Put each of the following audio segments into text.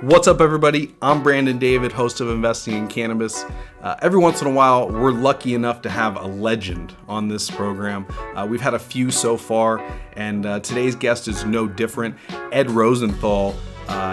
What's up, everybody? I'm Brandon David, host of Investing in Cannabis. Every once in a while, we're lucky enough to have a legend on this program. We've had a few so far, and today's guest is no different. Ed Rosenthal.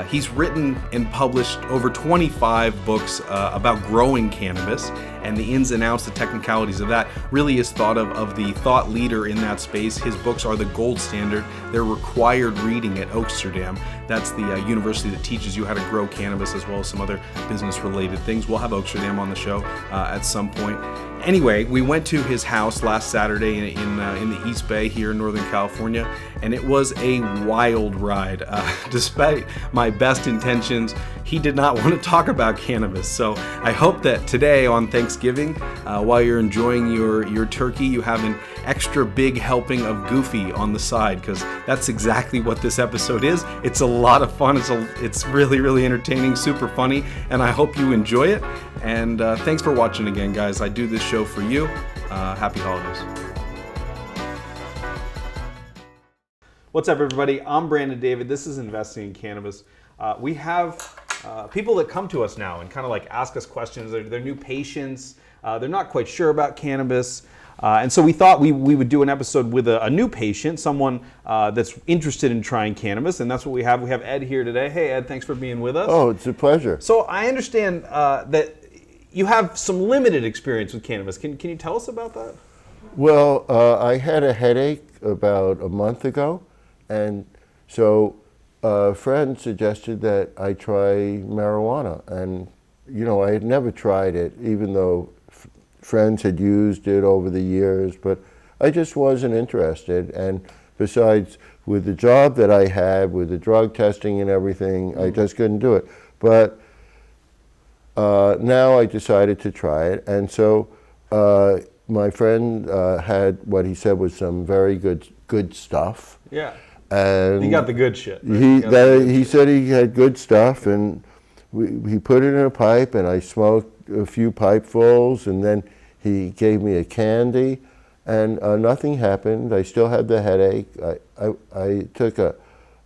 He's written and published over 25 books about growing cannabis and the ins and outs, the technicalities of that. Really is thought of the thought leader in that space. His books are the gold standard. They're required reading at Oaksterdam. That's the university that teaches you how to grow cannabis as well as some other business-related things. We'll have Oaksterdam on the show at some point. Anyway, we went to his house last Saturday in the East Bay here in Northern California, and it was a wild ride. Despite my best intentions, he did not want to talk about cannabis. So I hope that today on Thanksgiving, while you're enjoying your turkey, you have an extra big helping of Goofy on the side, because that's exactly what this episode is. It's a lot of fun. It's really, really entertaining, super funny, and I hope you enjoy it. And thanks for watching again, guys. I do this show for you. Happy holidays. What's up, everybody? I'm Brandon David. This is Investing in Cannabis. We have people that come to us now and kind of like ask us questions. They're new patients. They're not quite sure about cannabis. And so we thought we would do an episode with a new patient, someone that's interested in trying cannabis, and that's what we have. We have Ed here today. Hey, Ed, thanks for being with us. Oh, it's a pleasure. So I understand that you have some limited experience with cannabis. Can you tell us about that? Well, I had a headache about a month ago, and so a friend suggested that I try marijuana. And, you know, I had never tried it, even though friends had used it over the years, but I just wasn't interested. And besides, with the job that I had, with the drug testing and everything, I just couldn't do it. But now I decided to try it. And so my friend had what he said was some very good stuff. Yeah. And he got the good shit. Right? He said he had good stuff, and he put it in a pipe, and I smoked a few pipefuls, and then he gave me a candy, and nothing happened. I still had the headache. I took a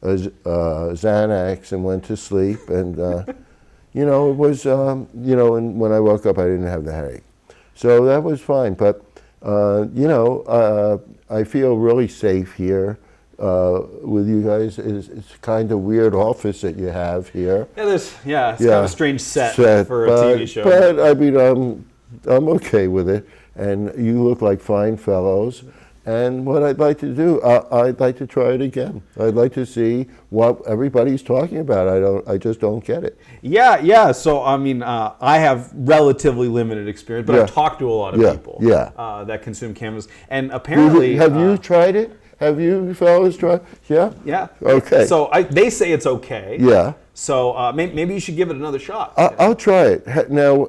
Xanax and went to sleep, and you know, it was and when I woke up, I didn't have the headache, so that was fine. But you know, I feel really safe here. With you guys. It's kind of weird office that you have here. Yeah, it's kind of a strange set for a TV show. But I mean, I'm okay with it, and you look like fine fellows. And what I'd like to do, I'd like to try it again. I'd like to see what everybody's talking about. I just don't get it. Yeah. So I mean, I have relatively limited experience, but I've talked to a lot of people that consume cannabis, and apparently, have you tried it? Have you fellas tried? Yeah? Yeah. Okay. So they say it's okay. Yeah. So maybe you should give it another shot. I'll try it. Now,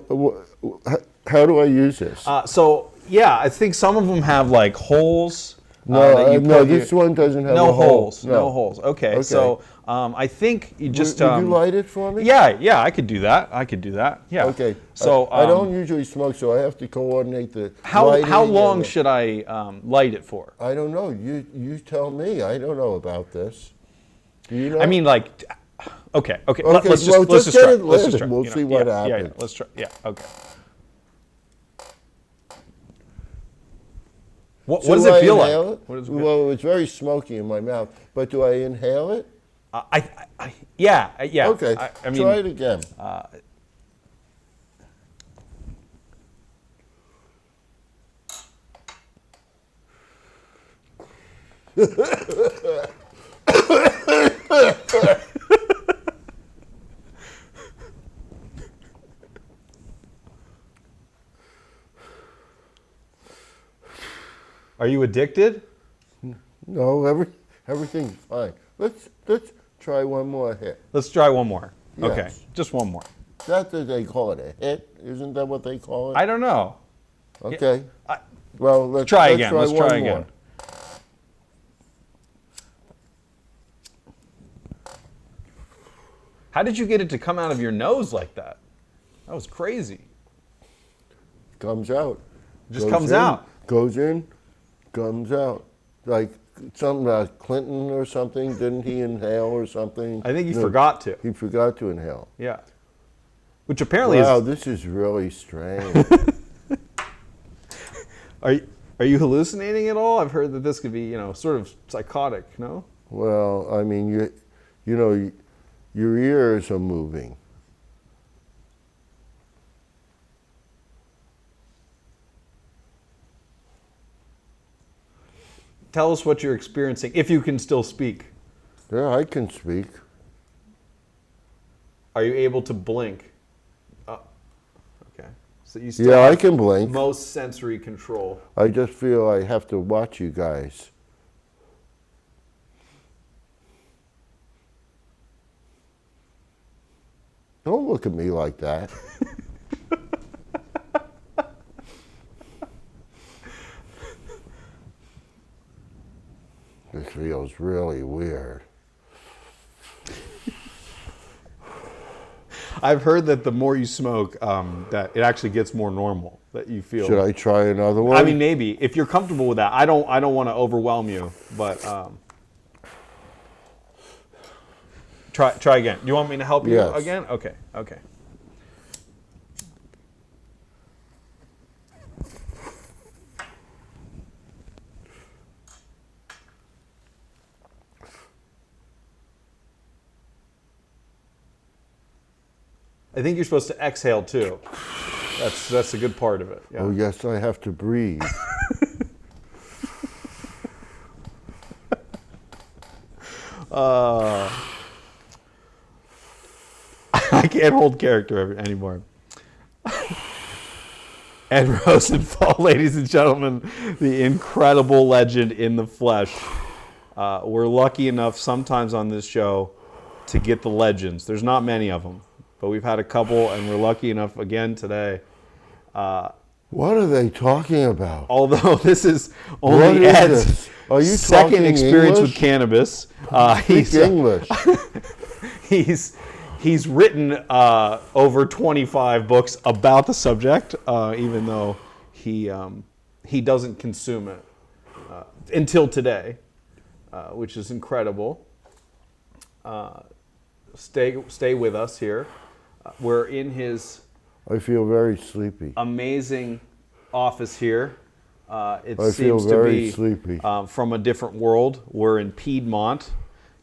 how do I use this? I think some of them have like holes. No, this one doesn't have no a hole. Holes. No holes. Okay. So I think you just... Would you light it for me? Yeah, I could do that. Yeah. Okay. So I don't usually smoke, so I have to coordinate the How long should I light it for? I don't know. You tell me. I don't know about this. Do you know? I mean, like... Okay. Let's just get it lit, and we'll see what happens. Yeah, let's try. Yeah, okay. What does it feel like? Well, it's very smoky in my mouth, but do I inhale it? Yeah. Okay, I mean, try it again. Are you addicted? No, everything's fine. Let's try one more hit. Let's try one more. Yes. Okay, just one more. That's what they call it, a hit. Isn't that what they call it? I don't know. Okay. Yeah, well, let's try again. Let's try again. More. How did you get it to come out of your nose like that? That was crazy. Comes out. It just comes out. Goes in, comes out. Like something about Clinton or something? Didn't he inhale or something? I think he forgot to. He forgot to inhale. Yeah. Which apparently Wow, is... this is really strange. Are you hallucinating at all? I've heard that this could be, sort of psychotic, no? Well, I mean, you know, your ears are moving. Tell us what you're experiencing, if you can still speak. Yeah, I can speak. Are you able to blink? Okay. So you still Yeah, have I can blink. most sensory control. I just feel I have to watch you guys. Don't look at me like that. This feels really weird. I've heard that the more you smoke, that it actually gets more normal. That you feel. Should I try another one? I mean, maybe if you're comfortable with that. I don't want to overwhelm you, but try again. Do you want me to help you Yes. again? Okay. I think you're supposed to exhale too. That's a good part of it. Yeah. Oh, yes, I have to breathe. I can't hold character anymore. Ed Rosenthal, ladies and gentlemen, the incredible legend in the flesh. We're lucky enough sometimes on this show to get the legends. There's not many of them, but we've had a couple, and we're lucky enough again today. What are they talking about? Although this is What only is Ed's this? Are you second talking experience English? with cannabis. Speak English. He's written over 25 books about the subject, even though he doesn't consume it until today, which is incredible. Stay with us here. We're in his I feel very sleepy. amazing office here. It I feel seems to very be sleepy. from a different world. We're in Piedmont.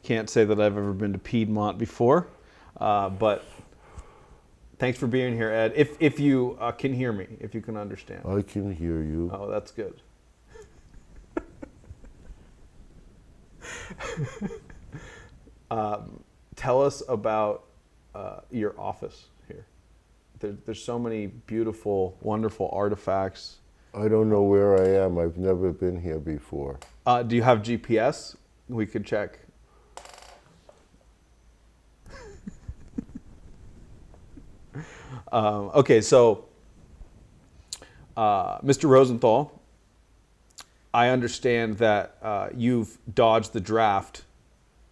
Can't say that I've ever been to Piedmont before, but thanks for being here, Ed. If you can hear me, if you can understand. I can hear you. Oh, that's good. Tell us about your office here. There's so many beautiful, wonderful artifacts. I don't know where I am. I've never been here before. Do you have GPS? We could check. Okay, so Mr. Rosenthal, I understand that you've dodged the draft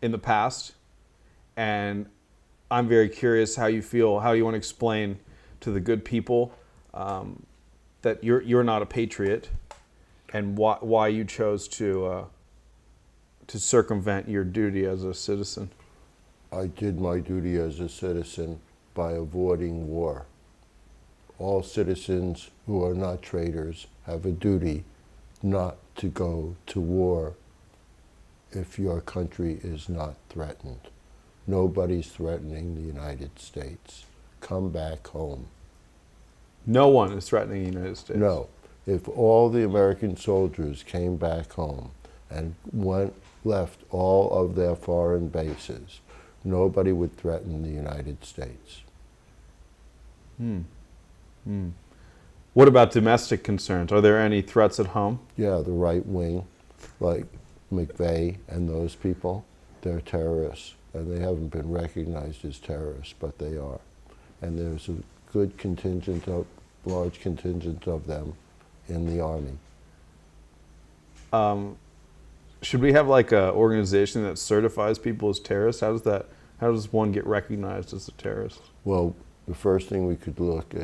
in the past, and I'm very curious how you feel, how you want to explain to the good people that you're not a patriot, and why you chose to circumvent your duty as a citizen. I did my duty as a citizen by avoiding war. All citizens who are not traitors have a duty not to go to war if your country is not threatened. Nobody's threatening the United States. Come back home. No one is threatening the United States. No. If all the American soldiers came back home and left all of their foreign bases, nobody would threaten the United States. What about domestic concerns? Are there any threats at home? Yeah, the right wing, like McVeigh and those people, they're terrorists. And they haven't been recognized as terrorists, but they are. And there's a good contingent large contingent of them in the Army. Should we have like an organization that certifies people as terrorists? How does one get recognized as a terrorist? Well, the first thing we could look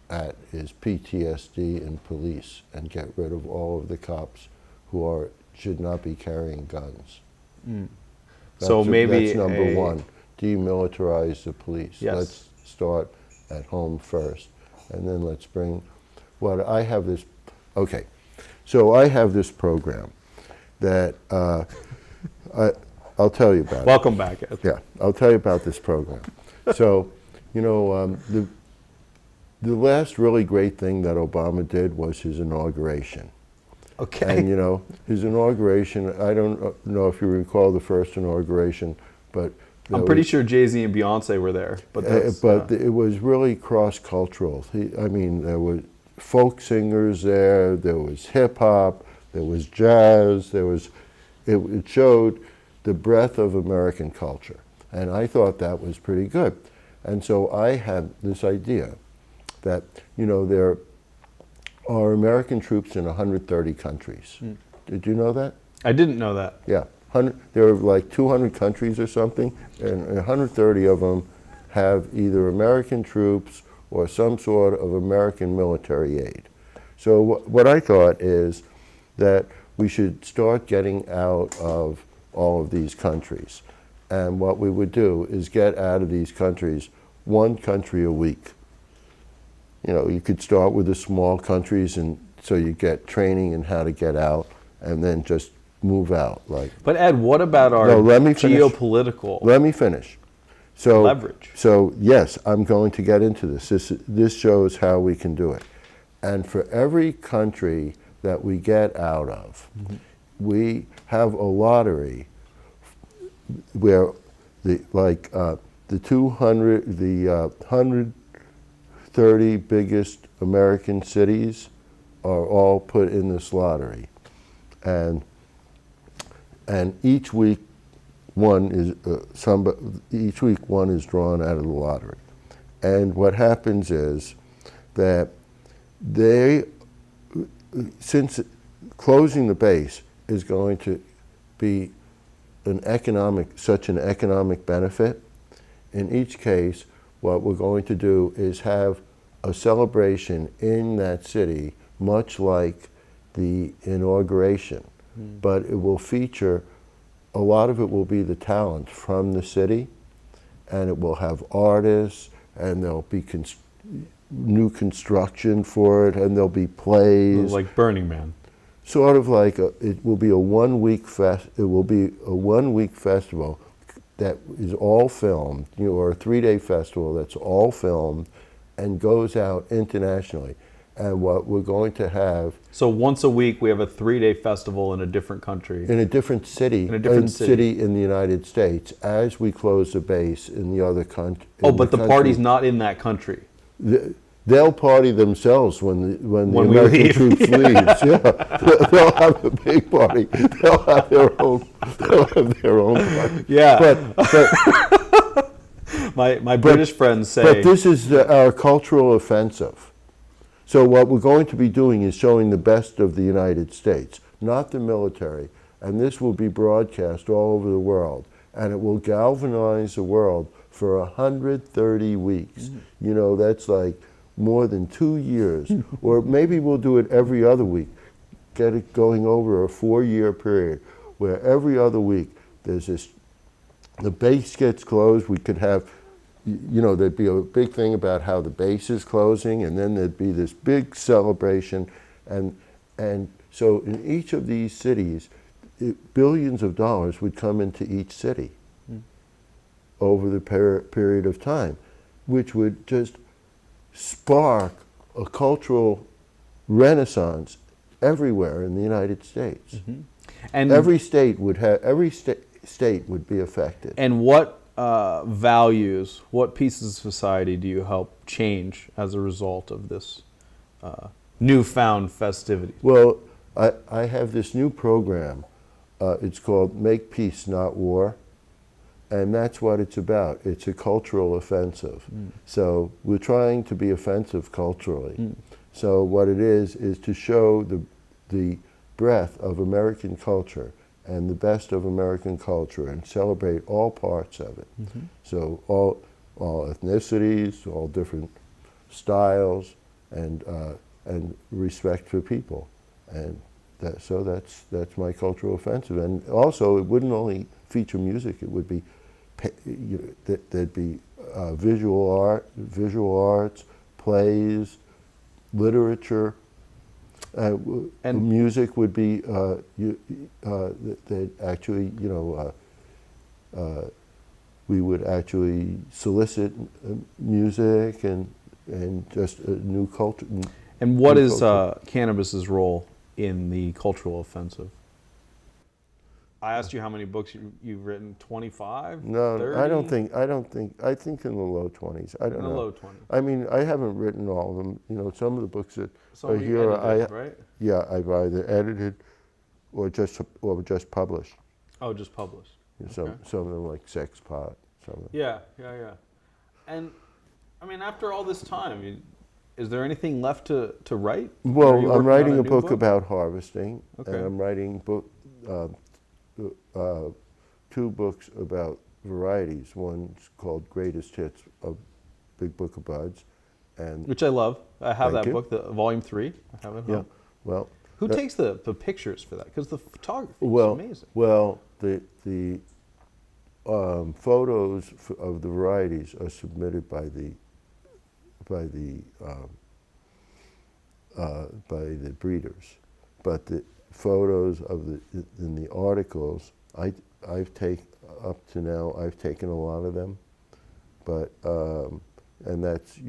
at is PTSD in police and get rid of all of the cops who are should not be carrying guns. So maybe that's number one. Demilitarize the police. Yes. Let's start at home first, and then let's bring. What I have this. Okay, so I have this program that I'll tell you about. Welcome back, Ed. Yeah, I'll tell you about this program. So, the last really great thing that Obama did was his inauguration. Okay. And his inauguration, I don't know if you recall the first inauguration, but I'm pretty sure Jay-Z and Beyonce were there. But it was really cross-cultural. There were folk singers there was hip-hop, there was jazz, it showed the breadth of American culture. And I thought that was pretty good. And so I had this idea that, there are American troops in 130 countries. Did you know that? I didn't know that. Yeah. There are like 200 countries or something, and 130 of them have either American troops or some sort of American military aid. So what I thought is that we should start getting out of all of these countries. And what we would do is get out of these countries one country a week. You could start with the small countries, and so you get training in how to get out, and then just move out. But Ed, what about our geopolitical Let me finish. leverage? So yes, I'm going to get into this. This shows how we can do it. And for every country that we get out of, we have a lottery where the 130 biggest American cities are all put in this lottery, and each week one is drawn out of the lottery, and what happens is that since closing the base is going to be such an economic benefit, in each case, what we're going to do is have a celebration in that city, much like the inauguration. But it will feature, a lot of it will be the talent from the city, and it will have artists, and there'll be new construction for it, and there'll be plays. Like Burning Man. Sort of like it will be a 1 week festival that is all filmed, or a 3-day festival that's all filmed and goes out internationally. And what we're going to have... So once a week we have a 3-day festival in a different country. In a different city. In a different city in the United States, as we close the base in the other country. Oh, but the party's not in that country. They'll party themselves when the American troops leave. Yeah, they'll have a big party. They'll have their own party. Yeah. But my British friends say. But this is our cultural offensive. So what we're going to be doing is showing the best of the United States, not the military. And this will be broadcast all over the world. And it will galvanize the world for 130 weeks. That's like more than 2 years. Or maybe we'll do it every other week. Get it going over a 4-year period where every other week the base gets closed. We could have, there'd be a big thing about how the base is closing, and then there'd be this big celebration. And so in each of these cities, billions of dollars would come into each city over the period of time, which would just spark a cultural renaissance everywhere in the United States. And every state would be affected. And what values, what pieces of society do you help change as a result of this newfound festivity? Well, I have this new program. It's called Make Peace, Not War. And that's what it's about. It's a cultural offensive. So we're trying to be offensive culturally. So what it is to show the breadth of American culture and the best of American culture and celebrate all parts of it. So all ethnicities, all different styles, and respect for people. And that's my cultural offensive. And also, it wouldn't only feature music; it would be there'd be visual arts, plays, literature. And music would be that actually, we would actually solicit music and just a new culture. And what is Cannabis's role in the cultural offensive? I asked you how many books you've written. 25? No, 30? I think in the low 20s. I don't know. In the low 20s. I mean, I haven't written all of them. Some of the books that are here, right? Yeah, I've either edited or just published. Oh, just published. Some of them like Sex Pot. Some of them. Yeah. And I mean, after all this time, is there anything left to write? Well, I'm writing a book about harvesting, okay. and I'm writing two books about varieties. One's called Greatest Hits, a big book of buds, and which I love. I have that you. book, the volume 3. I have it. Yeah. Well, who takes the pictures for that? Because the photography is amazing. Well, the photos of the varieties are submitted by the breeders, but the photos in the articles, I've taken up to now. I've taken a lot of them, but and that's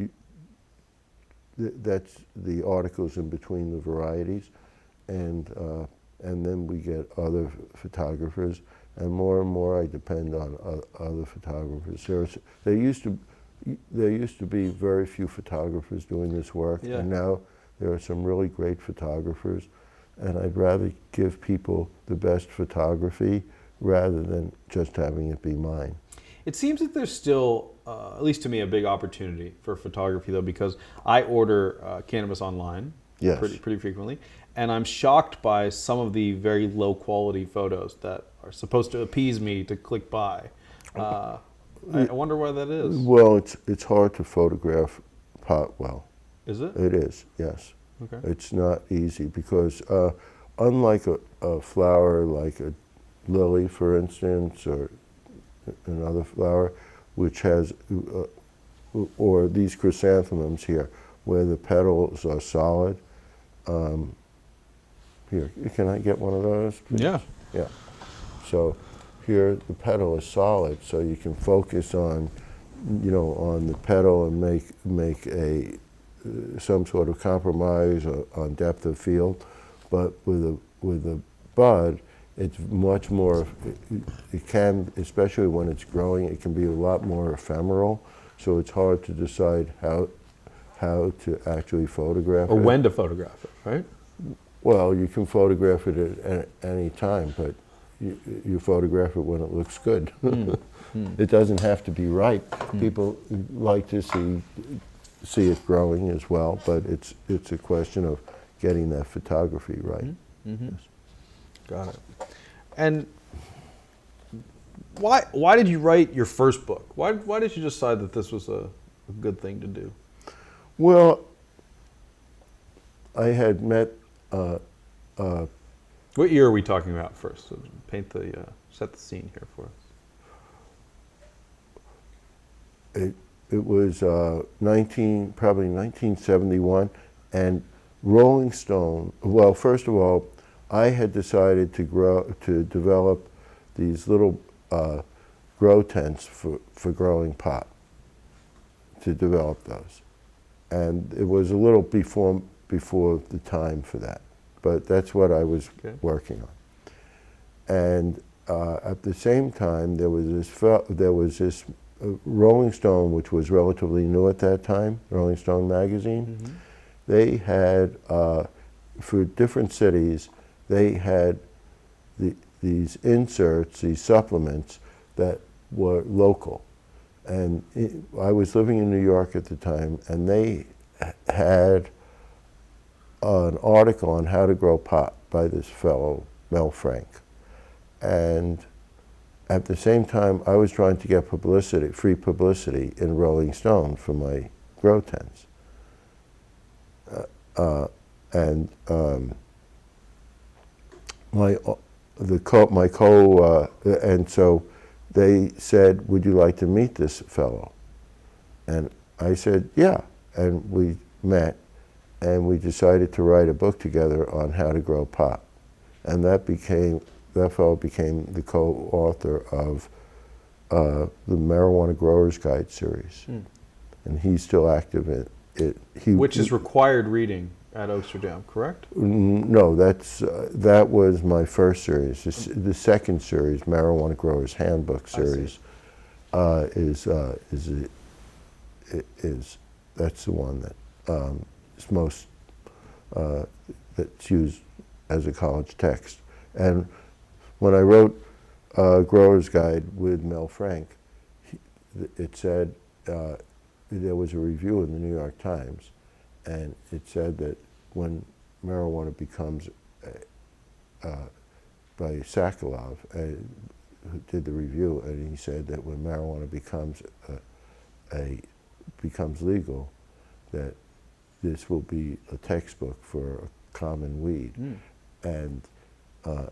the articles in between the varieties, and then we get other photographers, and more I depend on other photographers. There used to be very few photographers doing this work, and now there are some really great photographers, and I'd rather give people the best photography rather than just having it be mine. It seems that there's still, at least to me, a big opportunity for photography, though, because I order cannabis online pretty frequently, and I'm shocked by some of the very low quality photos that are supposed to appease me to click buy. I wonder why that is. Well, it's hard to photograph pot well. Is it? It is, yes. Okay. It's not easy because unlike a flower like a lily, for instance, or another flower, which has, or these chrysanthemums here, where the petals are solid. Here, can I get one of those, please? Yeah. Yeah. So here the petal is solid, so you can focus on, on the petal and make a some sort of compromise on depth of field. But with a bud, it's much more. It can, especially when it's growing, it can be a lot more ephemeral. So it's hard to decide how to actually photograph it. Or when to photograph it, right? Well, you can photograph it at any time, but you photograph it when it looks good. It doesn't have to be right. People like to see it growing as well, but it's a question of getting that photography right. Yes. Got it. And why did you write your first book? Why did you decide that this was a good thing to do? Well, I had met. What year are we talking about first? So set the scene here for us. It was probably 1971, and Rolling Stone. Well, first of all, I had decided to develop these little grow tents for growing pot. To develop those, and it was a little before the time for that, but that's what I was working on. And at the same time, there was this Rolling Stone, which was relatively new at that time, Rolling Stone magazine. Mm-hmm. They had, for different cities, they had these inserts, these supplements that were local. And I was living in New York at the time, and they had an article on how to grow pot by this fellow, Mel Frank. And at the same time, I was trying to get free publicity in Rolling Stone for my grow tents. my and so they said, "Would you like to meet this fellow?" And I said, "Yeah." And we met, and we decided to write a book together on how to grow pot. And that fellow became the co-author of the Marijuana Growers Guide series. And he's still active in it. Which is required reading at Amsterdam, correct? No, that was my first series. The second series, Marijuana Growers Handbook series, that's the one that is most that's used as a college text. And when I wrote Grower's Guide with Mel Frank, it said there was a review in the New York Times, and it said that when marijuana becomes, by Sokolov, who did the review, and he said that when marijuana becomes legal, that this will be a textbook for a common weed. And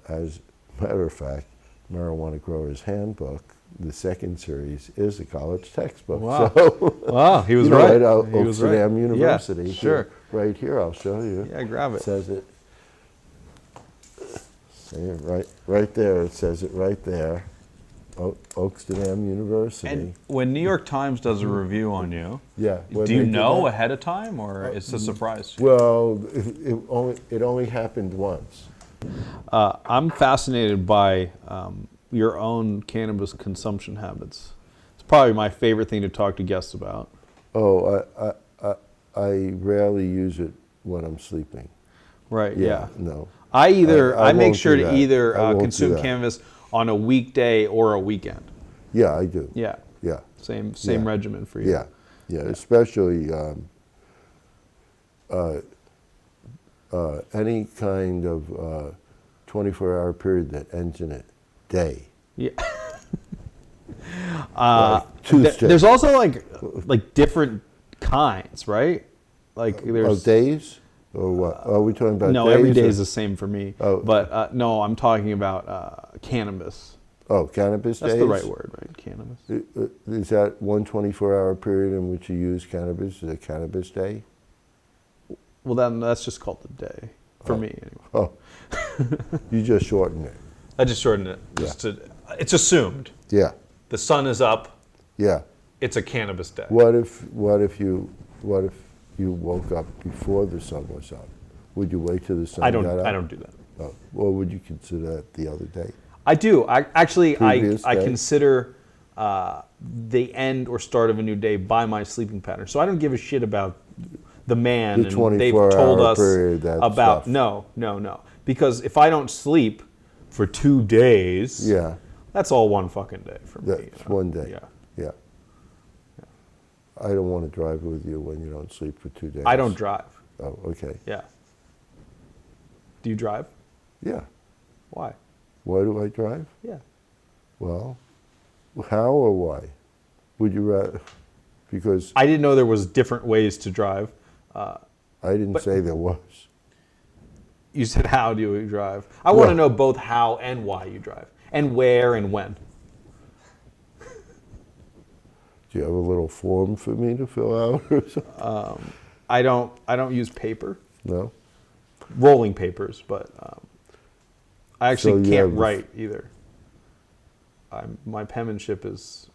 as a matter of fact, Marijuana Growers Handbook, the second series, is a college textbook. Wow. So, Wow, he was right. At He was right. Amsterdam University. Yeah, sure. Right here, I'll show you. Yeah, grab it. It says it. See it right there. It says it right there. Amsterdam University. And when New York Times does a review on you, yeah. Do you know ahead of time, or it's a surprise? Well, it only happened once. I'm fascinated by your own cannabis consumption habits. It's probably my favorite thing to talk to guests about. Oh, I rarely use it when I'm sleeping. Right. Yeah. No. I make won't sure do to that. either I won't do consume that. cannabis on a weekday or a weekend. Yeah, I do. Yeah. Yeah. Same Yeah. regimen for you. Yeah. Yeah. Especially any kind of 24-hour period that ends in a day. Yeah. Tuesday. There's also like different kinds, right? Like there's Of days? Or what? Are we talking about no, days? every day or- is the same for me. Oh. But no, I'm talking about cannabis. Oh, cannabis That's days? the right word, right? Cannabis. Is that one 24-hour period in which you use cannabis? Is it cannabis day? Well, then that's just called the day for me. Anyway. Oh, you just shorten it. I just shortened it. It's assumed. Yeah, The sun is up. yeah. It's a cannabis day. What if you woke up before the sun was up? Would you wait till the sun got up? I don't do that. Oh, well, would you consider that the other day? I do. I Previous day? consider the end or start of a new day by my sleeping pattern. So I don't give a shit about the man The and they've 24-hour told us period, that about stuff. no. Because if I don't sleep for 2 days, Yeah, that's all one fucking day for me. that's one day. Yeah. Yeah. I don't want to drive with you when you don't sleep for 2 days. I don't drive. Oh, okay. Yeah. Do you drive? Yeah. Why? Why do I drive? Yeah. Well, how or why? Would you rather? Because I didn't know there was different ways to drive. I didn't say there was. You said, how do you drive? I want to know both how and why you drive, and where and when. Do you have a little form for me to fill out or something? I don't use paper, No? rolling papers, but I actually So you can't have- write either. My penmanship is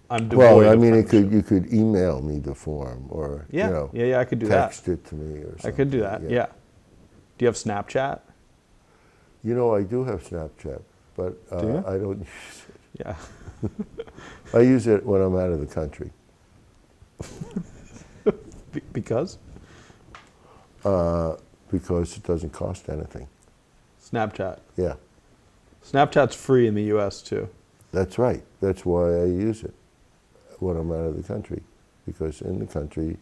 I'm devoid Well, I of mean, penmanship. you could email me the form or, Yeah, you know, yeah, I could do text it to me or something. that. I could do that. Yeah. Do you have Snapchat? You know, I do have Snapchat, but Do you? I don't use it. Yeah. I use it when I'm out of the country. Because Because it doesn't cost anything. Snapchat. Yeah, Snapchat's free in the U.S. too. that's right. That's why I use it when I'm out of the country. Because in the country,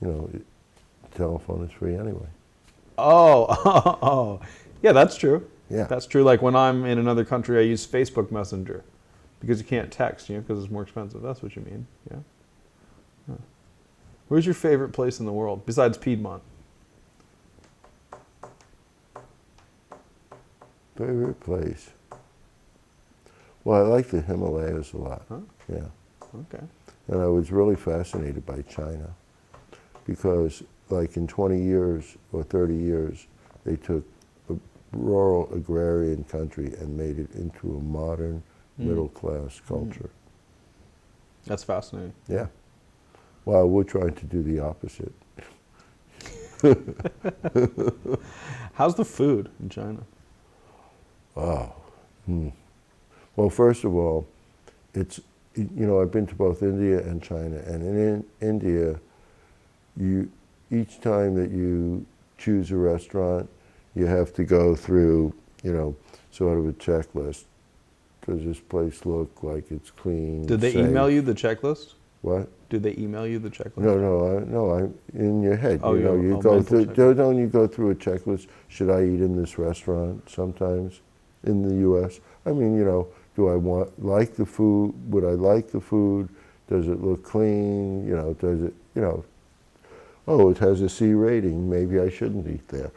you know, telephone is free anyway. Oh, yeah, that's true. Yeah. That's true. Like when I'm in another country, I use Facebook Messenger because you can't text, because it's more expensive. That's what you mean. Yeah. Huh. Where's your favorite place in the world besides Piedmont? Favorite place? Well, I like the Himalayas a lot. Huh? Yeah. Okay. And I was really fascinated by China because, like, in 20 years or 30 years, they took a rural agrarian country and made it into a modern middle-class culture. That's fascinating. Yeah. Well, we're trying to do the opposite. How's the food in China? Wow. Well, first of all, it's, I've been to both India and China, and in India, each time that you choose a restaurant, you have to go through, sort of a checklist. Does this place look like it's clean? Did they safe? email you the checklist? What? Did they email you the checklist? No. I'm in your head. Oh, You go through. Don't you go through a checklist? Should I eat in this restaurant? Sometimes, in the U.S. I mean, do I like the food? Would I like the food? Does it look clean? Does it? Oh, it has a C rating. Maybe I shouldn't eat there.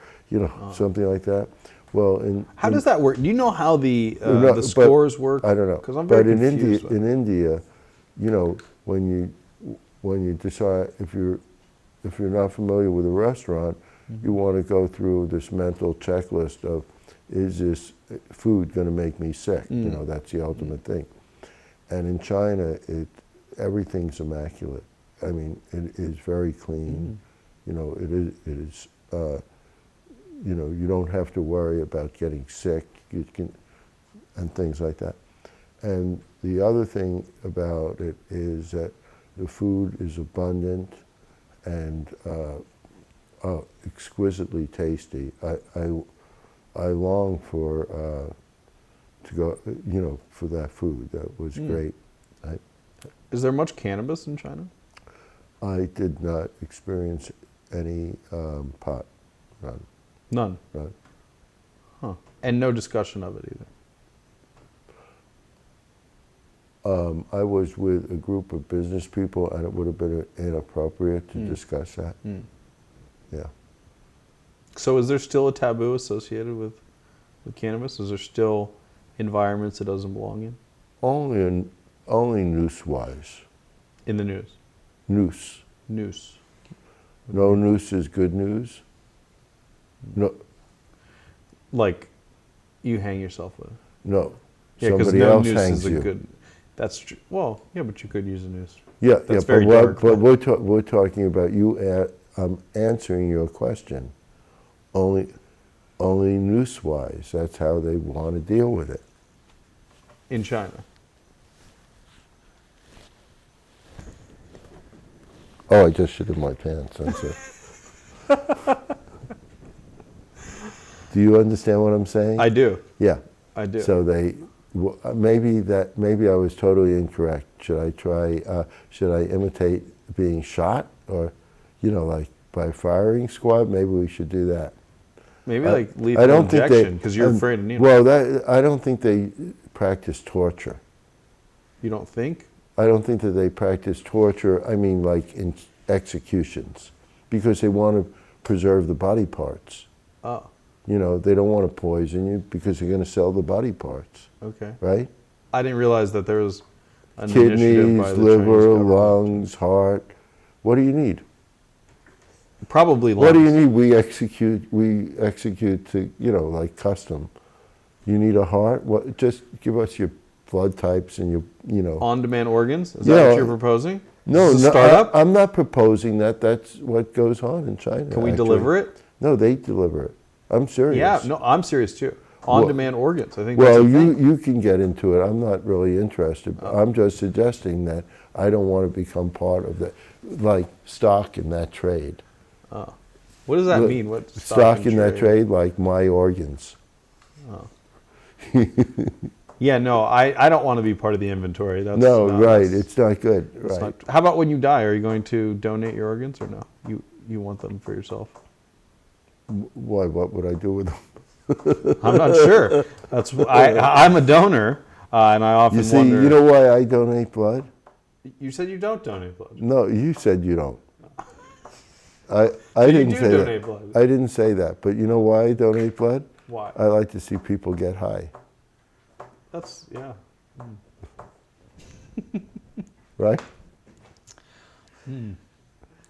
Something like that. Well, how does that work? Do you know how the No, scores work? I don't know. Because I'm very But confused. in India, when you decide if you're not familiar with a restaurant, you want to go through this mental checklist of, is this food going to make me sick? That's the ultimate thing. And in China, everything's immaculate. I mean, it is very clean. It is. You don't have to worry about getting sick. And things like that. And the other thing about it is that the food is abundant and exquisitely tasty. I long for to go, for that food. That was great. Is there much cannabis in China? I did not experience any pot. None. None. Huh. And no discussion of it either. I was with a group of business people, and it would have been inappropriate to discuss that. Yeah. So is there still a taboo associated with cannabis? Is there still environments it doesn't belong in? Only noose-wise. In the news? Noose. Noose. No noose is good news. No. Like you hang yourself with it? No. Yeah, because Somebody no else noose hangs is a you. good. That's true. Well, yeah, but you could use a noose. Yeah, That's very but dark. we're talking about you. I'm answering your question. Only noose-wise. That's how they want to deal with it. In China. Oh, I just shit in my pants. That's it. Do you understand what I'm saying? I do. Yeah. I do. So maybe I was totally incorrect. Should I try? Should I imitate being shot, or, like by a firing squad? Maybe we should do that. Maybe like lethal injection, because you're afraid of needles. Well, I don't think they practice torture. You don't think? I don't think that they practice torture. I mean, like in executions, because they want to preserve the body parts. Oh. They don't want to poison you because they're going to sell the body parts. Okay. Right? I didn't realize that there was an initiative by Kidneys, the liver, Chinese government. lungs, heart. What do you need? Probably lungs. What do you need? We execute to, like custom. You need a heart? What? Just give us your blood types and your. On-demand organs? Is that what you're proposing? No, Is this a startup? I'm not proposing that. That's what goes on in China. Can we deliver it? No, they deliver it. I'm serious. Yeah, no, I'm serious too. On-demand organs. I think that's Well, a thing. you can get into it. I'm not really interested. I'm just suggesting that I don't want to become part of that, like stock in that trade. Oh. What does that mean? What Stock in that trade, like my organs. Oh. Yeah, no, I don't want to be part of the inventory. That's right. It's not good. Right. How about when you die? Are you going to donate your organs or no? You want them for yourself? Why? What would I do with them? I'm not sure. I'm a donor, and I often wonder. You know why I donate blood? You said you don't donate blood. No, you said you don't. I So didn't you do say donate that. blood. I didn't say that. But you know why I donate blood? Why? I like to see people get high. That's, yeah. Right?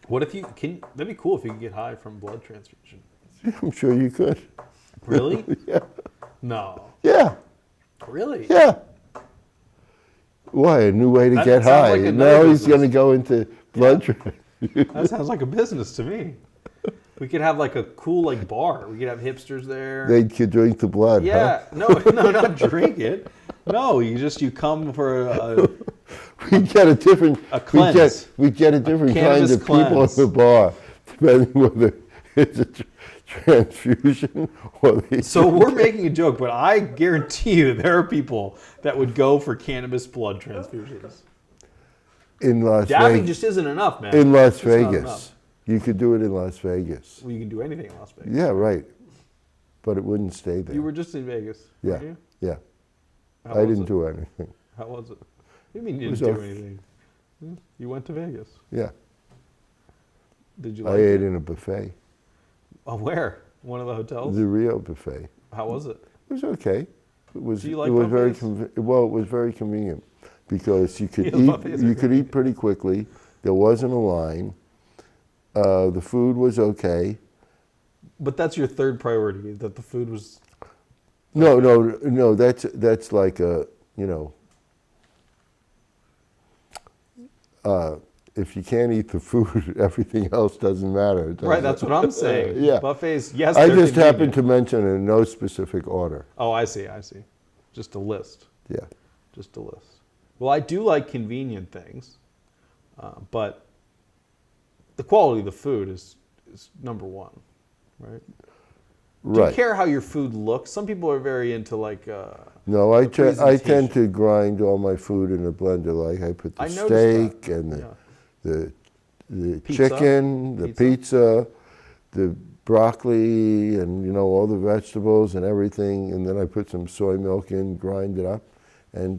What if you can? That'd be cool if you could get high from blood transfusion. I'm sure you could. Really? Yeah. No. Yeah. Really? Yeah. Why? A new way to That get sounds high. like another Now he's business. going to go into blood transfusion. That sounds like a business to me. We could have like a cool like bar. We could have hipsters there. They could drink the blood, huh? Yeah. No, not drink it. No, you come for a We get a different. cleanse. We get a different kind cannabis of people cleanse. in the bar, depending whether it's a transfusion or they. So we're making a joke, but I guarantee you there are people that would go for cannabis blood transfusions. In Las Dabbing Vegas. just isn't enough, man. In Las It's not Vegas. enough. You could do it in Las Vegas. Well, you can do anything in Las Vegas. Yeah, right. But it wouldn't stay there. You were just in Vegas, Yeah, weren't you? yeah. How I was didn't it? do anything. How was it? What do you mean you It was didn't do okay. anything? You went to Vegas. Yeah. Did you I like ate it? in a buffet. Oh, where? One of the hotels? The Rio buffet. How was it? It was okay. It was. Do you like it was very buffets? well. It was very convenient because you could Yeah, eat. buffets are You could eat pretty quickly. There wasn't a line. The food was okay. But that's your third priority, that the food was... No. That's like a if you can't eat the food, everything else doesn't matter. Right, that's what I'm saying. Yeah. Buffets, yes, I they're just happened convenient. to mention in no specific order. Oh, I see. Just a list. Yeah. Just a list. Well, I do like convenient things, but the quality of the food is number one, right? Do Right. you care how your food looks? Some people are very into like... No, I presentation. tend to grind all my food in a blender. Like I put the I noticed that. steak and the Pizza? chicken, the pizza, the broccoli, and all the vegetables and everything, and then I put some soy milk in, grind it up, and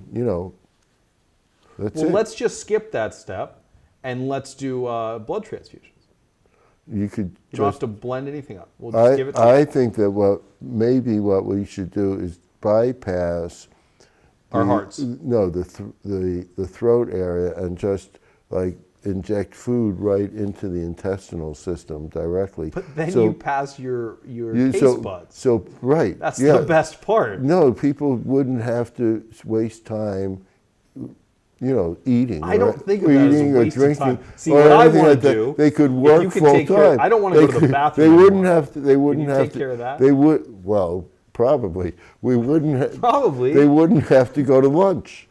that's Well, it. let's just skip that step, and let's do blood transfusions. You could You don't have just. to blend anything up. We'll just give it to I think that what we should do is bypass our the- hearts. No, the throat area, and just like inject food right into the intestinal system directly. But then So you pass your taste so, buds. So right. That's yeah. the best part. No, people wouldn't have to waste time, eating. I don't or think of that as a eating or waste of drinking. time. See, or what I anything wanna like that. do, They could if work you could full take care- time. I don't wanna go to the bathroom They wouldn't anymore. have to. They wouldn't you have take to. care of that? They would. Well, probably. We wouldn't. Probably. They wouldn't have to go to lunch.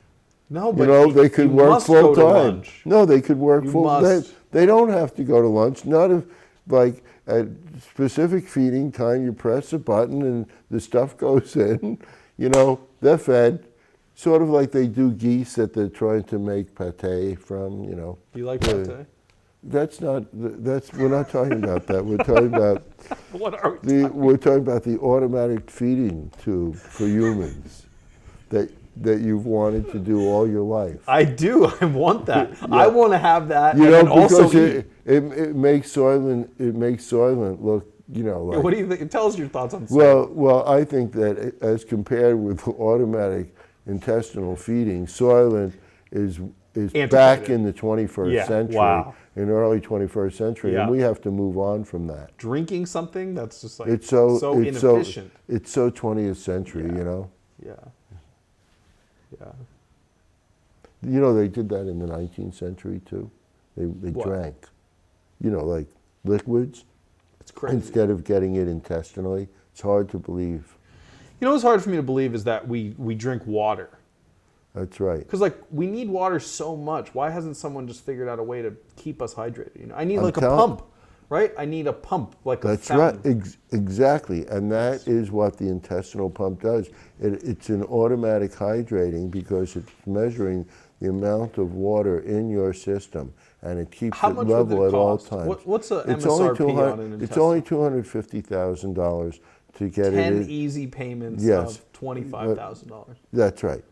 No, but They could you work must full go to time. lunch. No, they could work You full. must. They don't have to go to lunch. Not if, like, at specific feeding time, you press a button and the stuff goes in. They're fed. Sort of like they do geese that they're trying to make pate from. Do you like pate? That's not. We're not talking about that. We're talking about What are we we're talking about the automatic feeding tube for humans that you've wanted to do all your life. I do. I want that. I want to have that. You and know, then also because eat. it makes Soylent look, like. What do you think? Tell us your thoughts on soy. Well, I think that as compared with automatic intestinal feeding, Soylent is back Antiquated. in the 21st Yeah, century, wow. in early 21st century, Yeah. and we have to move on from that. Drinking something that's just like It's so inefficient. It's so 20th century, Yeah. They did that in the 19th century too. They What? drank, like liquids. It's crazy. Instead of getting it intestinally. It's hard to believe. What's hard for me to believe is that we drink water. That's right. Because we need water so much. Why hasn't someone just figured out a way to keep us hydrated? I need I'm a telling- pump, right? I need a pump, like a That's right. fountain. Exactly. And that is what the intestinal pump does. It's an automatic hydrating because it's measuring the amount of water in your system, and it keeps How it much would level it at all cost? times. What's a It's only MSRP on 200 an It's intestinal? only $250,000 to get 10 it. easy payments Yes. of $25,000. That's right.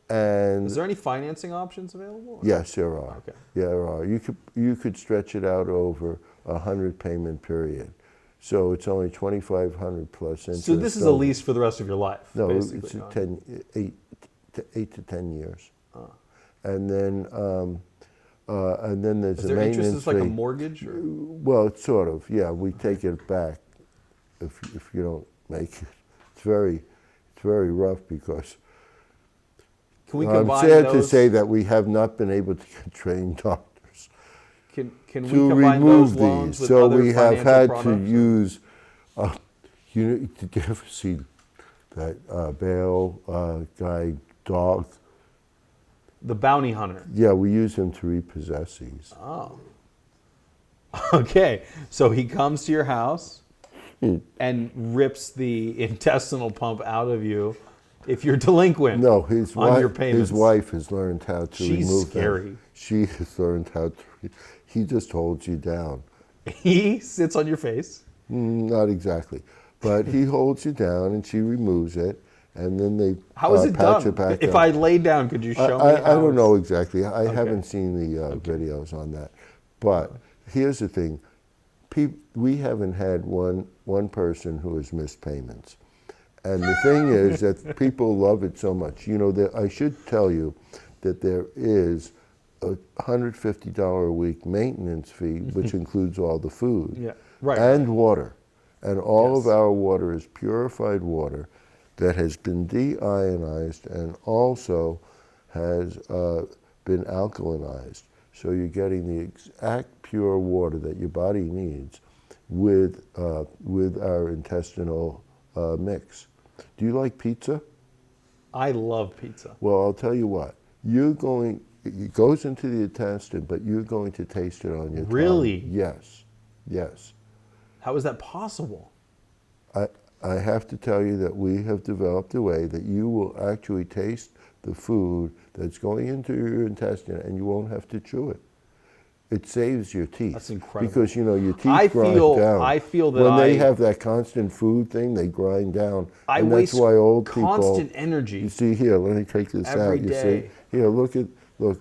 And Is there any financing options available? yes, there are. Okay. Yeah, there are. You could stretch it out over a 100 payment period. So it's only $2,500 plus interest. So this is a lease for the rest of your life? No, basically. it's 8 to 10 years. And then there's Is a there maintenance interest? It's like a fee. mortgage? Or? Well, it's sort of, yeah. We take it back if you don't make it. It's very rough because Can we I'm combine sad those? to say that we have not been able to get trained doctors Can we to combine remove those loans these. with So other we have financial had products, to or? use, did you ever see that bail guy dog? The bounty hunter. Yeah, we use him to repossess these. Oh. Okay, so he comes to your house and rips the intestinal pump out of you if you're delinquent. No, his your wife. payments. His wife has learned how to She's remove scary. them. She has learned how to. He just holds you down. He sits on your face. Not exactly, but he holds you down, and she removes it, and then they How is it patch done? it back If up. I lay down, could you show me? I how don't it's- know exactly. I haven't seen the videos on that. But here's the thing. We haven't had one person who has missed payments. And the thing is that people love it so much. You know, I should tell you that there is a $150 a week maintenance fee, which includes all the food Yeah, right. and water. And all of Yes. our water is purified water that has been deionized and also has been alkalinized. So you're getting the exact pure water that your body needs with our intestinal mix. Do you like pizza? I love pizza. Well, I'll tell you what. It goes into the intestine, but you're going to taste it on your tongue. Really? Yes. Yes. How is that possible? I have to tell you that we have developed a way that you will actually taste the food that's going into your intestine and you won't have to chew it. It saves your teeth. That's incredible. Because, you know, your teeth I grind feel- down. I feel that when they I- have that constant food thing, they grind down. I and waste that's why old people. constant energy. You see here, let me take this Every out. You day. see here, look at my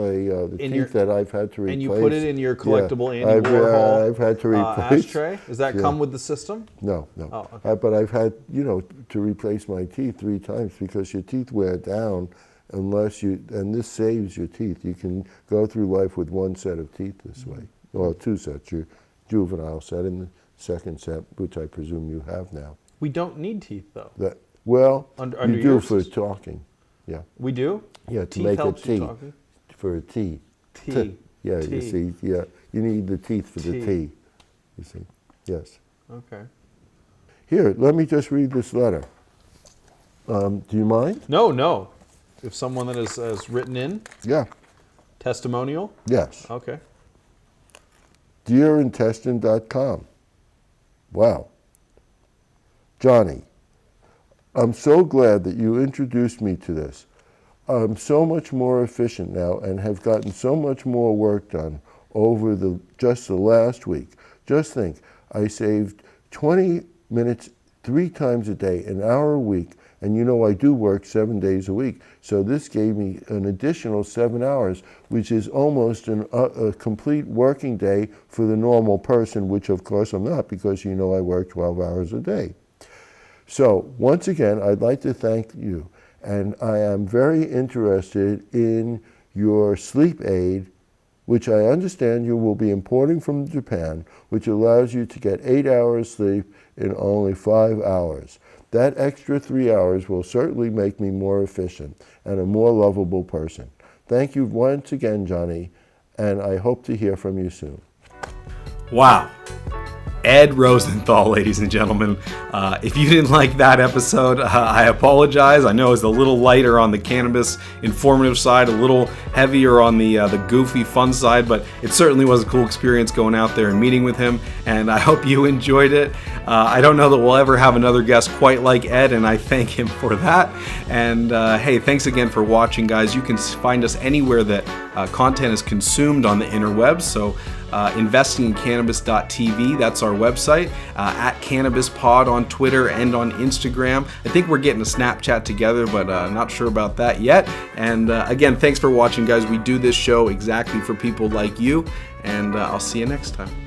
the In teeth your- that I've had to replace. And you put it in your collectible Yeah, Andy Warhol I've had to replace. ashtray? Does that Yeah. come with the system? No. Oh, okay. But I've had, to replace my teeth 3 times because your teeth wear down unless and this saves your teeth. You can go through life with 1 set of teeth this way. Well, 2 sets, your juvenile set and the second set, which I presume you have now. We don't need teeth, though. You do your for system. talking. Yeah. We do? Yeah, to Teeth make a helps you tea. talking? For a tea. Tea. Yeah, Tea. you see, yeah. You need the teeth for the Tea. tea. You see, yes. Okay. Here, let me just read this letter. Do you mind? No. If someone that has written in, Yeah. testimonial? Yes. Okay. DearIntestine.com. Wow. Johnny, I'm so glad that you introduced me to this. I'm so much more efficient now and have gotten so much more work done over just the last week. Just think, I saved 20 minutes 3 times a day, an hour a week, and I do work 7 days a week. So this gave me an additional 7 hours, which is almost a complete working day for the normal person, which of course I'm not because I work 12 hours a day. So once again, I'd like to thank you. And I am very interested in your sleep aid, which I understand you will be importing from Japan, which allows you to get 8 hours sleep in only 5 hours. That extra 3 hours will certainly make me more efficient and a more lovable person. Thank you once again, Johnny, and I hope to hear from you soon. Wow. Ed Rosenthal, ladies and gentlemen. If you didn't like that episode, I apologize. I know it's a little lighter on the cannabis informative side, a little heavier on the goofy fun side, but it certainly was a cool experience going out there and meeting with him, and I hope you enjoyed it. I don't know that we'll ever have another guest quite like Ed, and I thank him for that. And hey, thanks again for watching, guys. You can find us anywhere that content is consumed on the interwebs, so investingincannabis.tv, that's our website, at Cannabis Pod on Twitter and on Instagram. I think we're getting a Snapchat together, but not sure about that yet. And again, thanks for watching, guys. We do this show exactly for people like you, and I'll see you next time.